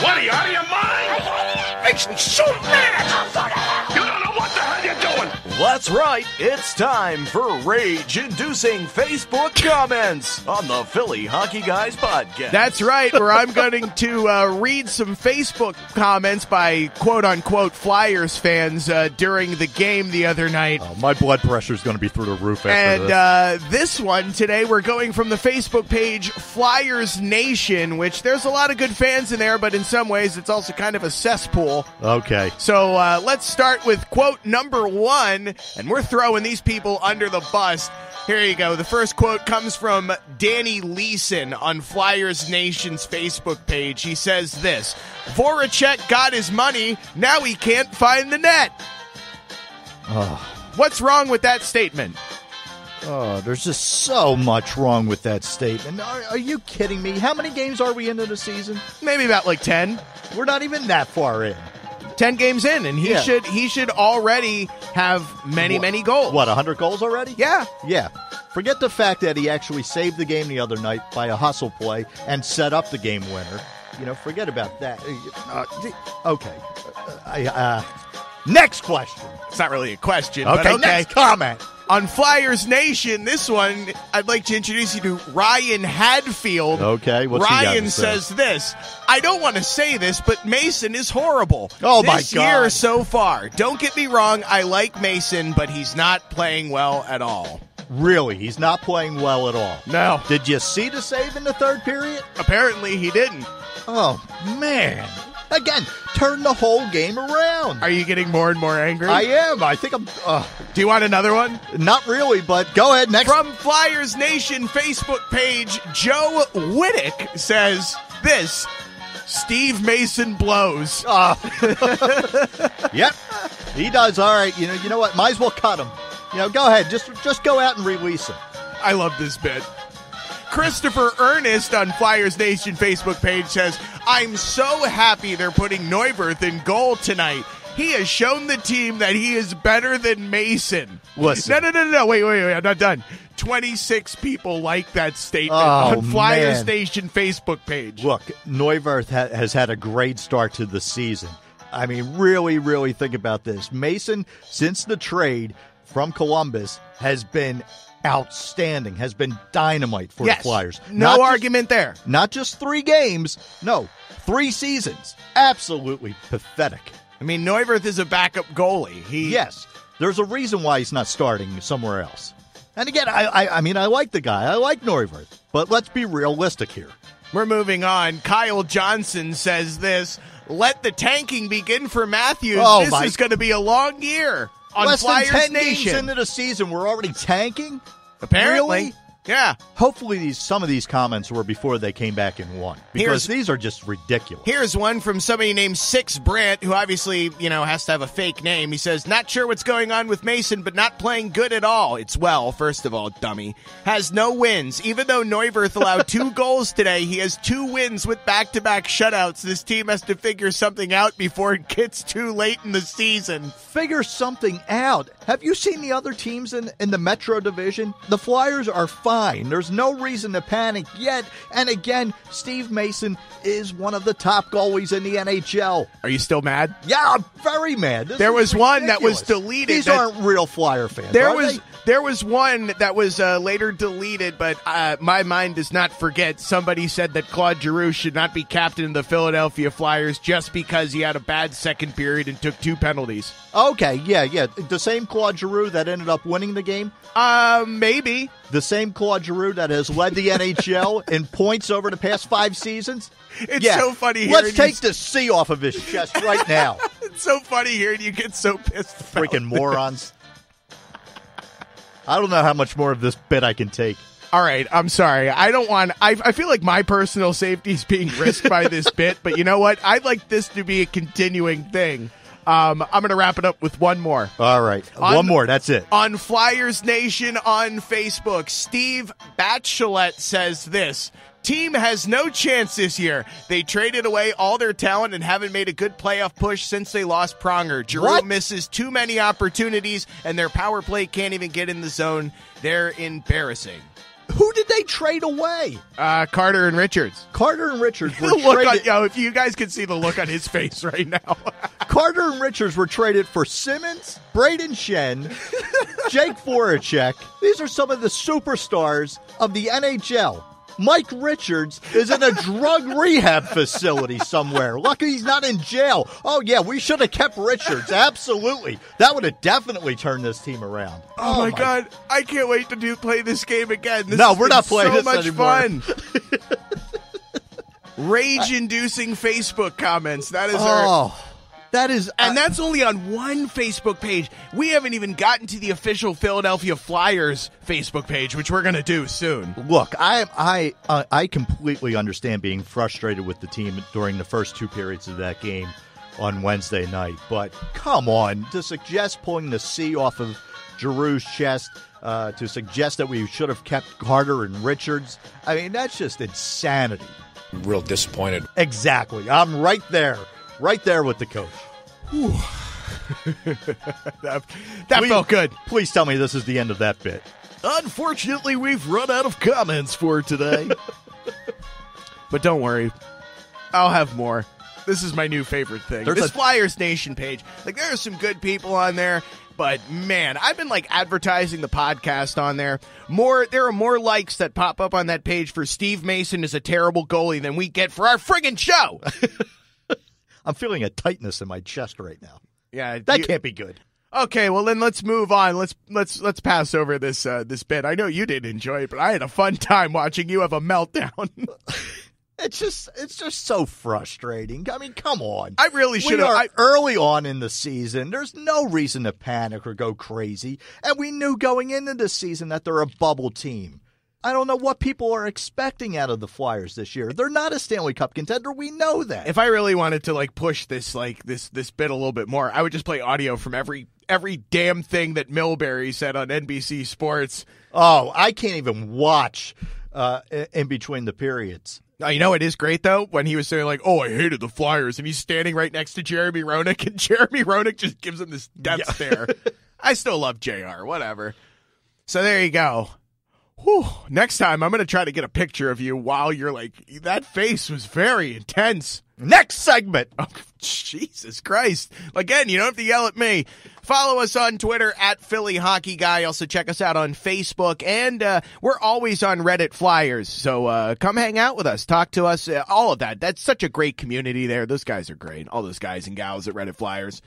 What, are you out of your mind? Makes me so mad. You don't know what the hell you're doing. That's right. It's time for rage-inducing Facebook comments on the Philly Hockey Guys podcast. That's right, where I'm going to read some Facebook comments by quote-unquote Flyers fans during the game the other night. Oh, my blood pressure is going to be through the roof after this. And this one today, we're going from the Facebook page Flyers Nation, which there's a lot of good fans in there, but in some ways it's also kind of a cesspool. Okay. So let's start with quote number 1, and we're throwing these people under the bus. Here you go. The first quote comes from Danny Leeson on Flyers Nation's Facebook page. He says this: Voracek got his money, now he can't find the net. What's wrong with that statement? Oh, there's just so much wrong with that statement. Are you kidding me? How many games are we into the season? Maybe about like 10. We're not even that far in. 10 games in, and he should already have many goals. What, 100 goals already? Yeah. Yeah. Forget the fact that he actually saved the game the other night by a hustle play and set up the game winner. Forget about that. Okay. Next question. It's not really a question. Okay, but okay. Next comment. On Flyers Nation, this one, I'd like to introduce you to Ryan Hadfield. Okay, what's he got Ryan to say? says this: I don't want to say this, but Mason is horrible. Oh, my God. This year so far. Don't get me wrong, I like Mason, but he's not playing well at all. Really? He's not playing well at all? No. Did you see the save in the third period? Apparently he didn't. Oh, man. Again, turn the whole game around. Are you getting more and more angry? I am. I think I'm... Do you want another one? Not really, but go ahead. Next. From Flyers Nation Facebook page, Joe Whittick says this: Steve Mason blows. Yep, he does. All right. You know what? Might as well cut him. Go ahead. Just go out and release him. I love this bit. Christopher Ernest on Flyers Nation Facebook page says, I'm so happy they're putting Neuwirth in goal tonight. He has shown the team that he is better than Mason. Listen. No. Wait. I'm not done. 26 people like that statement on Flyers Nation Facebook page. Look, Neuwirth has had a great start to the season. I mean, really, really think about this. Mason, since the trade from Columbus, has been outstanding, has been dynamite for the Flyers. No argument there. Not just 3 games. No, 3 seasons. Absolutely pathetic. I mean, Neuwirth is a backup goalie. Yes. There's a reason why he's not starting somewhere else. And again, I mean, I like the guy. I like Neuwirth. But let's be realistic here. We're moving on. Kyle Johnson says this: let the tanking begin for Matthews. This is going to be a long year. On Less Flyers than 10 Nation. games into the season, we're already tanking? Apparently. Really? Yeah. Hopefully some of these comments were before they came back and won. Because these are just ridiculous. Here's one from somebody named Six Brandt, who obviously, has to have a fake name. He says, not sure what's going on with Mason, but not playing good at all. It's first of all, dummy. Has no wins. Even though Neuwirth allowed 2 goals today, he has 2 wins with back-to-back shutouts. This team has to figure something out before it gets too late in the season. Figure something out. Have you seen the other teams in the Metro Division? The Flyers are fine. There's no reason to panic yet. And again, Steve Mason is one of the top goalies in the NHL. Are you still mad? Yeah, I'm very mad. There was one that was deleted. These aren't real Flyer fans, There was one that was later deleted, but my mind does not forget. Somebody said that Claude Giroux should not be captain of the Philadelphia Flyers just because he had a bad second period and took 2 penalties. Okay, yeah. The same Claude Giroux that ended up winning the game? Maybe. The same Claude Giroux that has led the NHL in points over the past 5 seasons? It's so funny hearing Let's take the C off of his chest right now. It's so funny hearing you get so pissed about freaking morons. I don't know how much more of this bit I can take. All right, I'm sorry. I feel like my personal safety is being risked by this bit, but you know what? I'd like this to be a continuing thing. I'm going to wrap it up with one more. All right. One more. That's it. On Flyers Nation on Facebook, Steve Bachelet says this: team has no chance this year. They traded away all their talent and haven't made a good playoff push since they lost Pronger. Giroux misses too many opportunities, and their power play can't even get in the zone. They're embarrassing. Who did they trade away? Carter and Richards. Carter and Richards were Look traded. if you guys can see the look on his face right now. Carter and Richards were traded for Simmons, Braden Shen, Jake Voracek. These are some of the superstars of the NHL. Mike Richards is in a drug rehab facility somewhere. Lucky he's not in jail. Oh, yeah, we should have kept Richards. Absolutely. That would have definitely turned this team around. Oh my God. I can't wait to play this game again. We're not playing so this much anymore. fun. Rage-inducing Facebook comments. That is and that's only on one Facebook page. We haven't even gotten to the official Philadelphia Flyers Facebook page, which we're going to do soon. Look, I completely understand being frustrated with the team during the first 2 periods of that game on Wednesday night. But come on, to suggest pulling the C off of Giroux's chest, to suggest that we should have kept Carter and Richards, I mean, that's just insanity. Real disappointed. Exactly. I'm right there with the coach. that felt good. Please tell me this is the end of that bit. Unfortunately, we've run out of comments for today. But don't worry. I'll have more. This is my new favorite thing. This Flyers Nation page. There are some good people on there, but man, I've been advertising the podcast on there. There are more likes that pop up on that page for Steve Mason is a terrible goalie than we get for our friggin' show. I'm feeling a tightness in my chest right now. Yeah, that can't be good. Okay, well then let's move on. Let's pass over this bit. I know you didn't enjoy it, but I had a fun time watching you have a meltdown. It's just so frustrating. I mean, come on. I really should have. Early on in the season. There's no reason to panic or go crazy, and we knew going into the season that they're a bubble team. I don't know what people are expecting out of the Flyers this year. They're not a Stanley Cup contender. We know that. If I really wanted to push this this bit a little bit more, I would just play audio from every damn thing that Milbury said on NBC Sports. Oh, I can't even watch in between the periods. Oh, you know it is great though when he was saying I hated the Flyers, and he's standing right next to Jeremy Roenick, and Jeremy Roenick just gives him this death stare. I still love JR. Whatever. So there you go. Whew. Next time, I'm going to try to get a picture of you while you're that face was very intense. Next segment. Oh, Jesus Christ. Again, you don't have to yell at me. Follow us on Twitter at Philly Hockey Guy. Also check us out on Facebook. And we're always on Reddit Flyers. So come hang out with us. Talk to us. All of that. That's such a great community there. Those guys are great. All those guys and gals at Reddit Flyers.